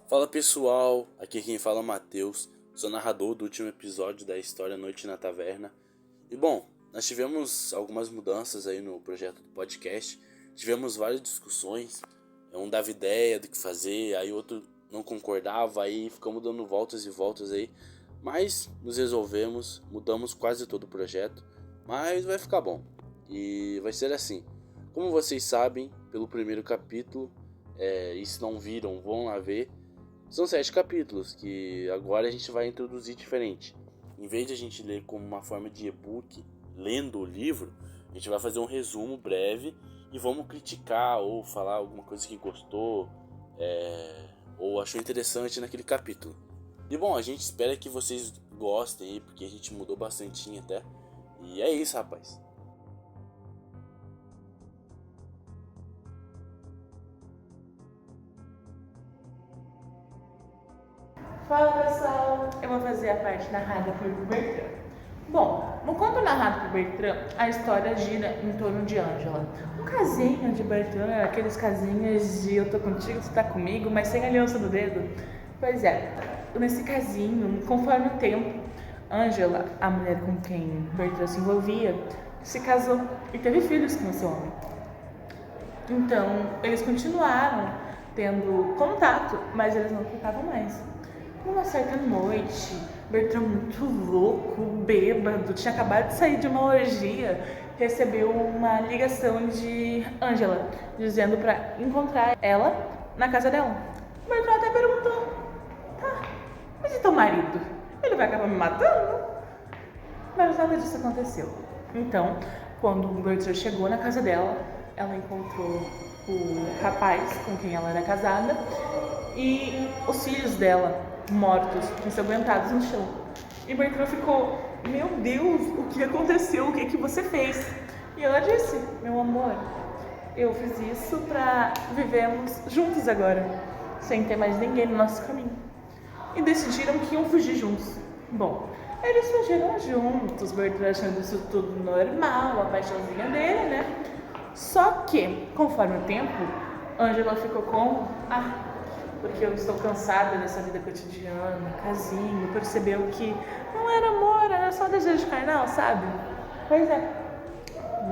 Fala pessoal, aqui quem fala é o Matheus, sou narrador do último episódio da história Noite na Taverna. E bom, nós tivemos algumas mudanças aí no projeto do podcast, tivemos várias discussões, um dava ideia do que fazer, aí outro não concordava, aí ficamos dando voltas e voltas aí, mas nos resolvemos, mudamos quase todo o projeto, mas vai ficar bom. E vai ser assim, como vocês sabem, pelo primeiro capítulo, e se não viram, vão lá ver. São 7 capítulos que agora a gente vai introduzir diferente. Em vez de a gente ler como uma forma de e-book, lendo o livro, a gente vai fazer um resumo breve e vamos criticar ou falar alguma coisa que gostou ou achou interessante naquele capítulo. E bom, a gente espera que vocês gostem aí, porque a gente mudou bastante até. E é isso, rapaz. Fala pessoal, eu vou fazer a parte narrada por Bertrand. Bom, no conto narrado por Bertrand, a história gira em torno de Ângela. Um casinho de Bertrand, aqueles casinhos de eu tô contigo, tu tá comigo, mas sem aliança no dedo. Pois é, nesse casinho, conforme o tempo, Ângela, a mulher com quem Bertrand se envolvia, se casou e teve filhos com esse homem. Então, eles continuaram tendo contato, mas eles não ficavam mais. Uma certa noite, Bertrand, muito louco, bêbado, tinha acabado de sair de uma orgia, recebeu uma ligação de Ângela, dizendo para encontrar ela na casa dela. Bertrand até perguntou: tá, mas e teu marido? Ele vai acabar me matando? Mas nada disso aconteceu. Então, quando Bertrand chegou na casa dela, ela encontrou o rapaz com quem ela era casada e os filhos dela mortos, ensanguentados no chão. E Bertrand ficou: meu Deus, o que aconteceu? O que você fez? E ela disse: meu amor, eu fiz isso para vivermos juntos agora, sem ter mais ninguém no nosso caminho. E decidiram que iam fugir juntos. Bom, eles fugiram juntos, Bertrand achando isso tudo normal, a paixãozinha dele, né? Só que, conforme o tempo, Ângela ficou com porque eu estou cansada dessa vida cotidiana, casinho, percebeu que não era amor, era só desejo carnal, sabe? Pois é.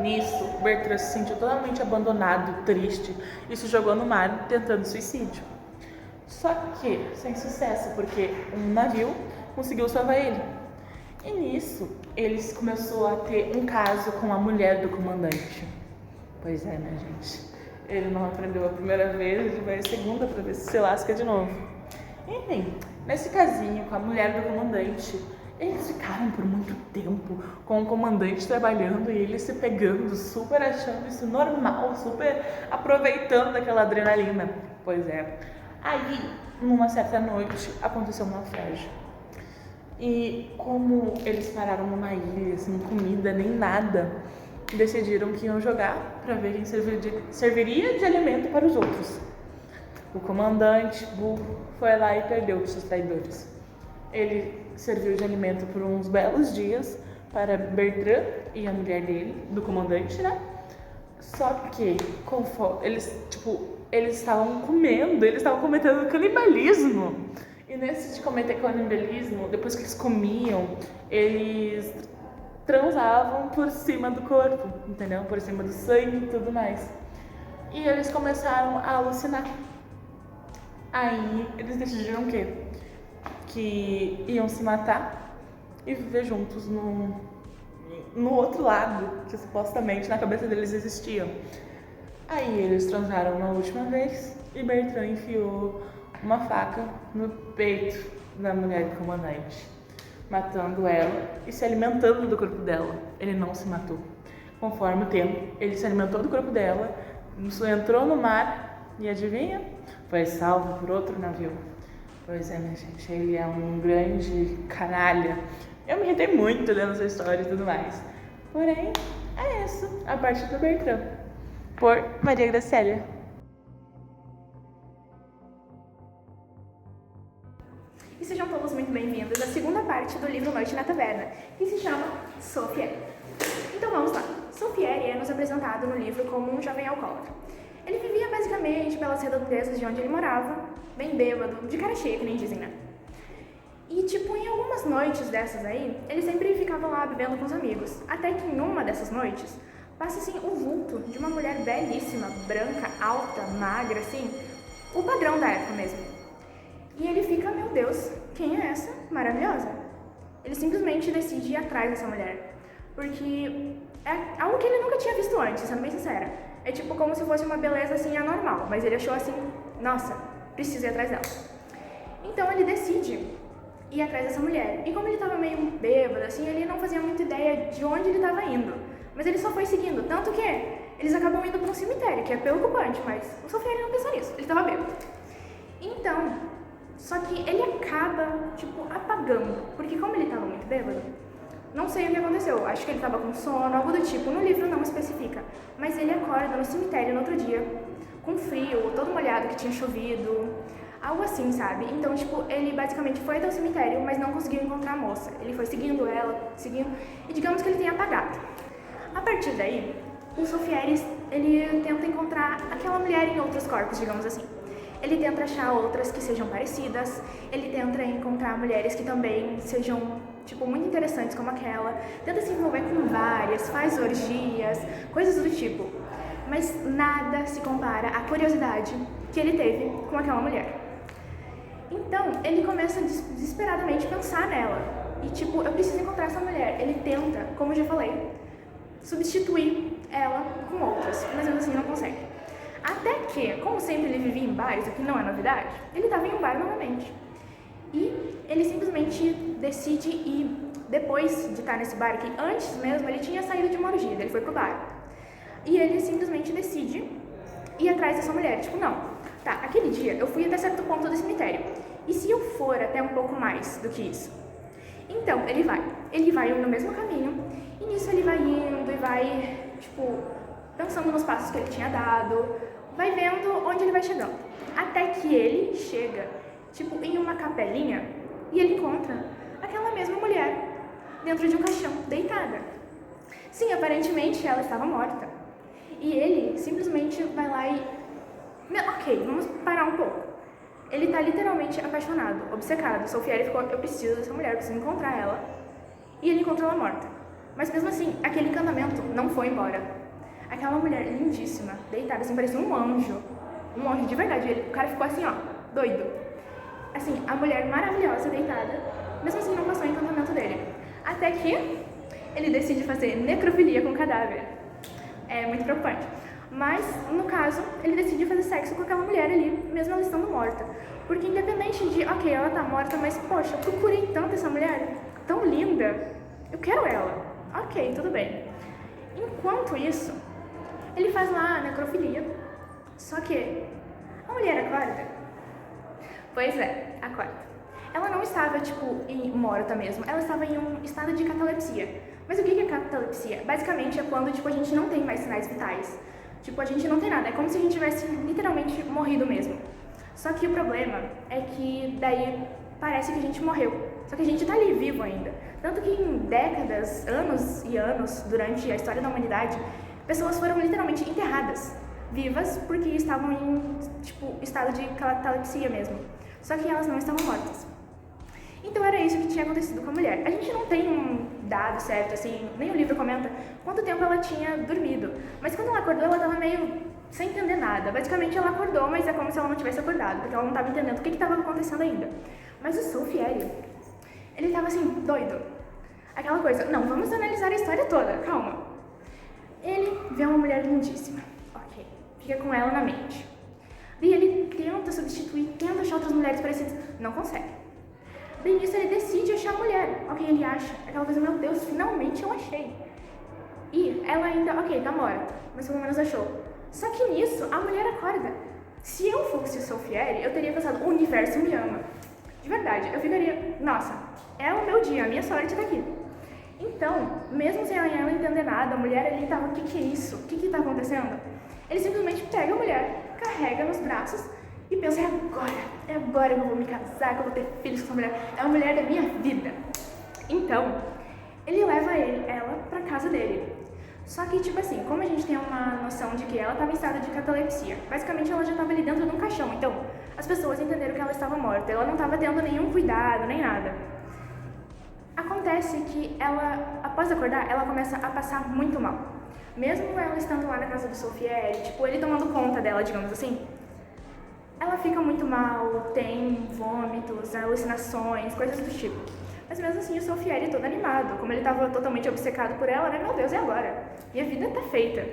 Nisso, Bertrand se sentiu totalmente abandonado, triste e se jogou no mar tentando suicídio. Só que sem sucesso, porque um navio conseguiu salvar ele. E nisso, ele começou a ter um caso com a mulher do comandante. Pois é, né, gente? Ele não aprendeu a primeira vez, ele vai a segunda para ver se lasca de novo. Enfim, nesse casinho com a mulher do comandante, eles ficaram por muito tempo com o comandante trabalhando e ele se pegando, super achando isso normal, super aproveitando daquela adrenalina. Pois é. Aí, numa certa noite, aconteceu um naufrágio. E como eles pararam numa ilha, sem comida nem nada, decidiram que iam jogar para ver quem serviria de alimento para os outros. O comandante burro foi lá e perdeu os seus traidores. Ele serviu de alimento por uns belos dias para Bertrand e a mulher dele, do comandante, né? Só que conforme eles estavam comendo, eles estavam cometendo canibalismo. E nesse de cometer canibalismo, depois que eles comiam, eles transavam por cima do corpo, entendeu? Por cima do sangue e tudo mais. E eles começaram a alucinar. Aí eles decidiram o quê? Que iam se matar e viver juntos no outro lado, que supostamente na cabeça deles existia. Aí eles transaram uma última vez e Bertrand enfiou uma faca no peito da mulher do comandante, matando ela e se alimentando do corpo dela. Ele não se matou. Conforme o tempo, ele se alimentou do corpo dela, entrou no mar e adivinha? Foi salvo por outro navio. Pois é, minha gente, ele é um grande canalha. Eu me irritei muito lendo essa história e tudo mais. Porém, é isso, a parte do Bertrand, por Maria Gracélia. E sejam todos muito bem-vindos à segunda parte do livro Noite na Taverna, que se chama Sofieri. Então vamos lá. Sofieri é nos apresentado no livro como um jovem alcoólatra. Ele vivia basicamente pelas redondezas de onde ele morava, bem bêbado, de cara cheia, que nem dizem, né? E, tipo, em algumas noites dessas aí, ele sempre ficava lá bebendo com os amigos. Até que em uma dessas noites, passa, assim, o vulto de uma mulher belíssima, branca, alta, magra, assim, o padrão da época mesmo. E ele fica, meu Deus, quem é essa maravilhosa? Ele simplesmente decide ir atrás dessa mulher. Porque é algo que ele nunca tinha visto antes, sendo bem sincera. É tipo como se fosse uma beleza, assim, anormal. Mas ele achou assim, nossa, preciso ir atrás dela. Então ele decide ir atrás dessa mulher. E como ele tava meio bêbado, assim, ele não fazia muita ideia de onde ele tava indo. Mas ele só foi seguindo, tanto que eles acabam indo para um cemitério, que é preocupante, mas o Sofieri não pensou nisso, ele tava bêbado. Então, só que ele acaba, tipo, apagando, porque como ele tava muito bêbado, não sei o que aconteceu, acho que ele tava com sono, algo do tipo, no livro não especifica, mas ele acorda no cemitério no outro dia, com frio, todo molhado, que tinha chovido, algo assim, sabe? Então, tipo, ele basicamente foi até o cemitério, mas não conseguiu encontrar a moça. Ele foi seguindo ela, e digamos que ele tenha apagado. A partir daí, o Sofieri, ele tenta encontrar aquela mulher em outros corpos, digamos assim. Ele tenta achar outras que sejam parecidas, ele tenta encontrar mulheres que também sejam, tipo, muito interessantes como aquela, tenta se envolver com várias, faz orgias, coisas do tipo. Mas nada se compara à curiosidade que ele teve com aquela mulher. Então, ele começa desesperadamente a pensar nela. E, tipo, eu preciso encontrar essa mulher. Ele tenta, como eu já falei, substituir ela com outras, mas mesmo assim não consegue. Até que, como sempre ele vivia em bares, o que não é novidade, ele estava em um bar novamente. E ele simplesmente decide ir, depois de estar nesse bar, que antes mesmo ele tinha saído de uma orgia, ele foi pro bar. E ele simplesmente decide ir atrás dessa mulher. Tipo, não, tá, aquele dia eu fui até certo ponto do cemitério. E se eu for até um pouco mais do que isso? Então, ele vai no mesmo caminho, e nisso ele vai indo e vai, tipo, pensando nos passos que ele tinha dado, vai vendo onde ele vai chegando. Até que ele chega, tipo, em uma capelinha, e ele encontra aquela mesma mulher, dentro de um caixão, deitada. Sim, aparentemente ela estava morta. E ele simplesmente vai lá e... Ok, vamos parar um pouco. Ele tá literalmente apaixonado, obcecado. Sofieri ficou, eu preciso dessa mulher, eu preciso encontrar ela. E ele encontra ela morta. Mas mesmo assim, aquele encantamento não foi embora. Aquela mulher lindíssima, deitada, assim, parecia um anjo. Um anjo de verdade. O cara ficou assim, ó, doido. Assim, a mulher maravilhosa, deitada. Mesmo assim, não passou o encantamento dele. Até que ele decide fazer necrofilia com o cadáver. É muito preocupante. Mas, no caso, ele decide fazer sexo com aquela mulher ali, mesmo ela estando morta. Porque independente de, ok, ela tá morta, mas, poxa, eu procurei tanto essa mulher, tão linda, eu quero ela. Ok, tudo bem. Enquanto isso, ele faz lá a necrofilia, só que a mulher acorda. Pois é, acorda. Ela não estava, tipo, morta mesmo, ela estava em um estado de catalepsia. Mas o que é catalepsia? Basicamente é quando, tipo, a gente não tem mais sinais vitais. Tipo, a gente não tem nada, é como se a gente tivesse literalmente morrido mesmo. Só que o problema é que daí parece que a gente morreu. Só que a gente tá ali vivo ainda. Tanto que em décadas, anos e anos, durante a história da humanidade, pessoas foram literalmente enterradas, vivas, porque estavam em, tipo, estado de catalepsia mesmo. Só que elas não estavam mortas. Então era isso que tinha acontecido com a mulher. A gente não tem um dado certo, assim, nem o livro comenta quanto tempo ela tinha dormido. Mas quando ela acordou, ela estava meio sem entender nada. Basicamente ela acordou, mas é como se ela não tivesse acordado, porque ela não estava entendendo o que estava acontecendo ainda. Mas o Sofieri, ele estava assim, doido. Aquela coisa, não, vamos analisar a história toda, calma. Ele vê uma mulher lindíssima, ok, fica com ela na mente. E ele tenta substituir, tenta achar outras mulheres parecidas, não consegue. Daí nisso ele decide achar a mulher. Ok, ele acha. Aquela coisa, meu Deus, finalmente eu achei. E ela ainda, ok, tá morta, mas pelo menos achou. Só que nisso, a mulher acorda. Se eu fosse o Sofieri, eu teria pensado, o universo me ama. De verdade, eu ficaria, nossa, é o meu dia, a minha sorte tá aqui. Então, mesmo sem ela entender nada, a mulher ali tava, o que é isso? O que tá acontecendo? Ele simplesmente pega a mulher, carrega nos braços e pensa, é agora que eu vou me casar, que eu vou ter filhos com essa mulher, é a mulher da minha vida. Então, ele leva ela pra casa dele. Só que, tipo assim, como a gente tem uma noção de que ela estava em estado de catalepsia, basicamente ela já estava ali dentro de um caixão, então as pessoas entenderam que ela estava morta, ela não estava tendo nenhum cuidado, nem nada. Acontece que ela, após acordar, ela começa a passar muito mal. Mesmo ela estando lá na casa do Sofieri, tipo, ele tomando conta dela, digamos assim, ela fica muito mal, tem vômitos, alucinações, coisas do tipo. Mas mesmo assim o Sofieri todo animado, como ele estava totalmente obcecado por ela, né? Meu Deus, e agora? Minha vida tá feita.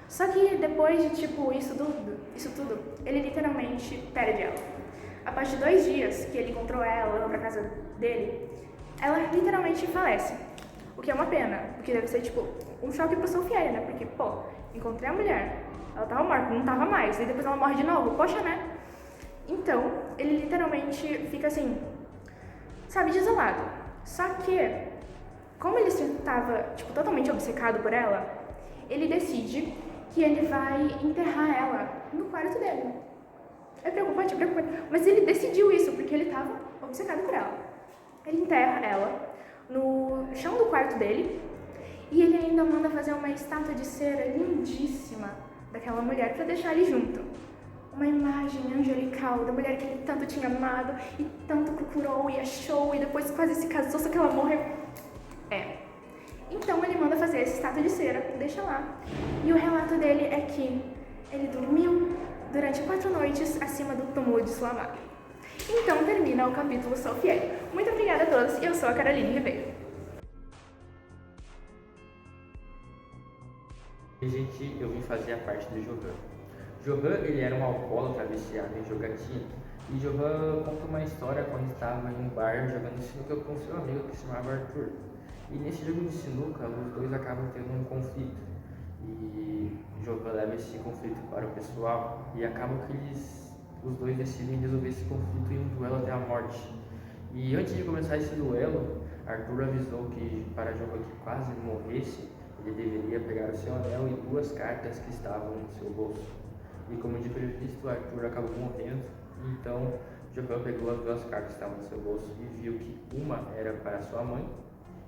Só que depois de, tipo, isso tudo, ele literalmente perde ela. Após de 2 dias que ele encontrou ela, levou pra casa dele, ela literalmente falece. O que é uma pena, porque deve ser, tipo, um choque pro Sofieri, né? Porque, pô, encontrei a mulher, ela tava morta, não tava mais, e depois ela morre de novo, poxa, né? Então, ele literalmente fica assim, sabe, desolado. Só que, como ele estava, tipo, totalmente obcecado por ela, ele decide que ele vai enterrar ela no quarto dele. É preocupante, mas ele decidiu isso porque ele estava obcecado por ela. Ele enterra ela no chão do quarto dele e ele ainda manda fazer uma estátua de cera lindíssima daquela mulher para deixar ele junto. Uma imagem angelical da mulher que ele tanto tinha amado e tanto procurou e achou e depois quase se casou, só que ela morreu. Então ele manda fazer essa estátua de cera, deixa lá. E o relato dele é que ele dormiu durante 4 noites acima do túmulo de sua amada. Então termina o capítulo Sofieri. Muito obrigada a todos, eu sou a Caroline Ribeiro. Gente, eu vim fazer a parte do Johan. Johan, ele era um alcoólatra viciado em jogatina. E Johan conta uma história quando estava em um bar jogando sinuca com seu amigo que se chamava Arthur. E nesse jogo de sinuca, os dois acabam tendo um conflito. E Johan leva esse conflito para o pessoal e acaba que os dois decidem resolver esse conflito em um duelo até a morte. E antes de começar esse duelo, Arthur avisou que para Johan que quase morresse, ele deveria pegar o seu anel e 2 cartas que estavam no seu bolso. E como de previsto, Arthur acabou morrendo. Então, Johan pegou as 2 cartas que estavam no seu bolso e viu que uma era para sua mãe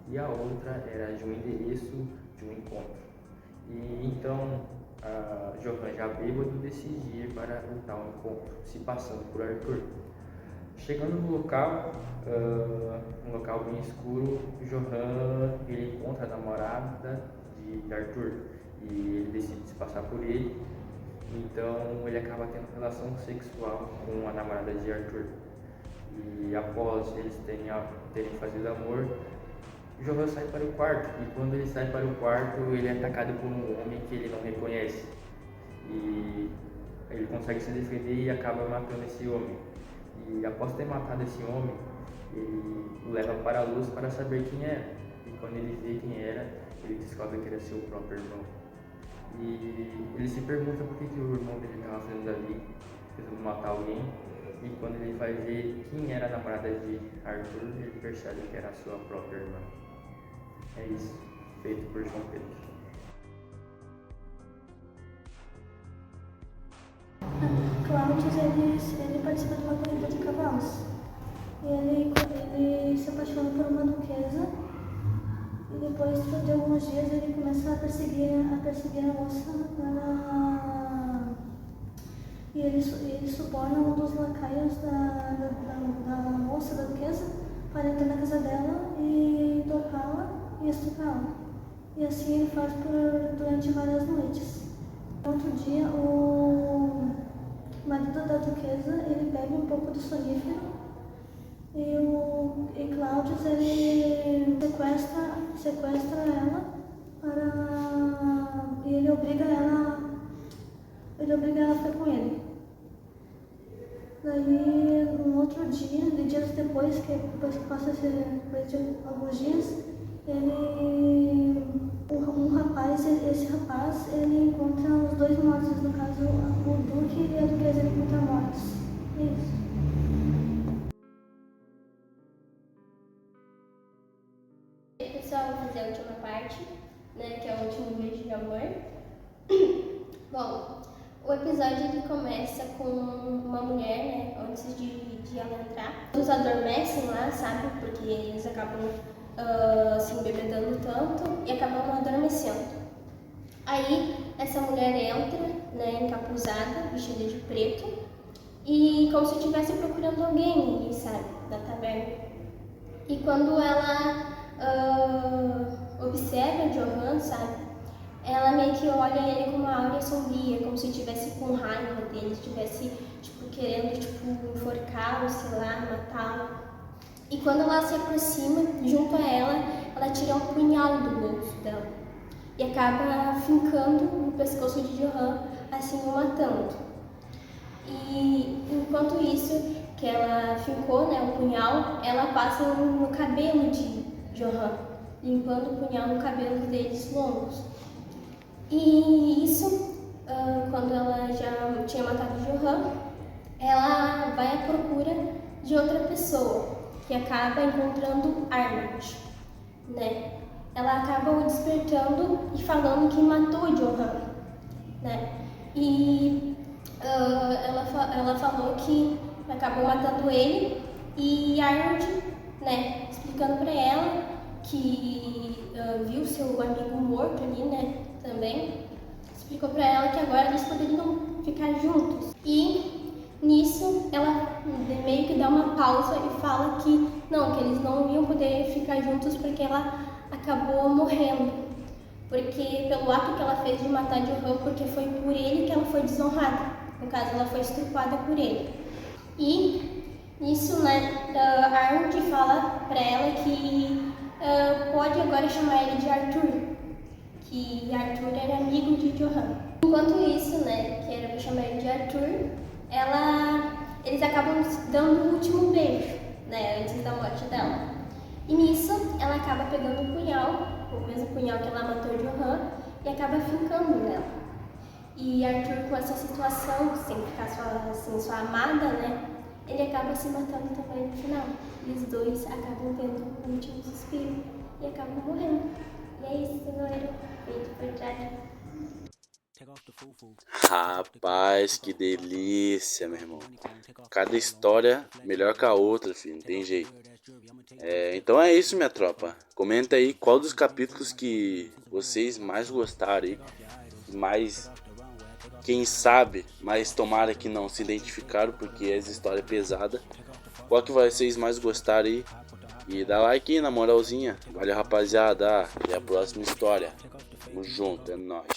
e a outra era de um endereço de um encontro. E então, Johan, já bêbado, decide ir para o tal encontro, se passando por Arthur. Chegando no local, um local bem escuro, Johan ele encontra a namorada de Arthur e ele decide se passar por ele. Então ele acaba tendo relação sexual com a namorada de Arthur. E após eles terem fazido amor, Johan sai para o quarto. E quando ele sai para o quarto, ele é atacado por um homem que ele não reconhece. E ele consegue se defender e acaba matando esse homem. E após ter matado esse homem, ele o leva para a luz para saber quem era. E quando ele vê quem era, ele descobre que era seu próprio irmão. E ele se pergunta por que o irmão dele estava fazendo ali, tentando matar alguém. E quando ele vai ver quem era a namorada de Arthur, ele percebe que era a sua própria irmã. É isso, feito por João Pedro. Cláudios, ele participa de uma corrida de cavalos. Ele se apaixona por uma duquesa e depois de alguns dias ele começa a perseguir a moça e ele suborna um dos lacaios da moça, da duquesa, para entrar na casa dela e tocá-la e estuprá-la. E assim ele faz durante várias noites. Outro dia, o marido da duquesa, ele bebe um pouco do sonífero e Cláudius, ele sequestra ela e ele obriga ela a ficar com ele. Daí, um outro dia, dias depois que passa alguns dias, esse rapaz, ele encontra os 2 mortos, no caso, o Duque e a Duquesa, ele encontra mortos. É isso. Pessoal, vou fazer a última parte, né, que é o último beijo de amor. Bom, o episódio ele começa com uma mulher, né, antes de ela entrar. Os adormecem lá, sabe, porque eles acabam se embebedando tanto e acabam adormecendo. Aí essa mulher entra, né, encapuzada, vestida de preto, e como se estivesse procurando alguém, sabe, na taverna. E quando ela observa Johan, sabe, ela meio que olha ele com uma áurea sombria, como se estivesse com raiva dele, estivesse tipo, querendo enforcá-lo, sei lá, matá-lo. E quando ela se aproxima, junto a ela tira um punhal do bolso dela e acaba fincando no pescoço de Johan, assim o matando. E enquanto isso, que ela fincou, né, o punhal, ela passa no cabelo de Johan, limpando o punhal no cabelo deles longos. E isso, quando ela já tinha matado Johan, ela vai à procura de outra pessoa, que acaba encontrando Arnold, né? Ela acaba o despertando e falando que matou Johan, né? E ela falou que acabou matando ele, e Arnold, né, explicando pra ela que viu seu amigo morto ali, né, também, explicou pra ela que agora eles poderiam ficar juntos. E nisso ela meio que dá uma pausa e fala que não, que eles não iam poder ficar juntos porque ela acabou morrendo. Porque pelo ato que ela fez de matar Johan, porque foi por ele que ela foi desonrada. No caso, ela foi estuprada por ele. E nisso, né, Arnold fala pra ela que pode agora chamar ele de Arthur, que Arthur era amigo de Johan. Enquanto isso, né, que era pra chamar ele de Arthur, eles acabam dando o último beijo, né, antes da morte dela. E nisso, ela acaba pegando o punhal, o mesmo punhal que ela matou Johan, e acaba fincando nela. E Arthur, com essa situação, sem ficar sua amada, né, ele acaba se matando também no final. E os dois acabam tendo um último suspiro e acabam morrendo. E é isso, galera. Feito por trás. Rapaz, que delícia, meu irmão. Cada história melhor que a outra, filho, não tem jeito. Então é isso, minha tropa. Comenta aí qual dos capítulos que vocês mais gostaram aí. Mais, quem sabe, mas tomara que não se identificaram, porque essa história é pesada. Qual que vocês mais gostaram aí? E dá like aí, na moralzinha. Valeu, rapaziada. Até a próxima história. Tamo junto, é nóis.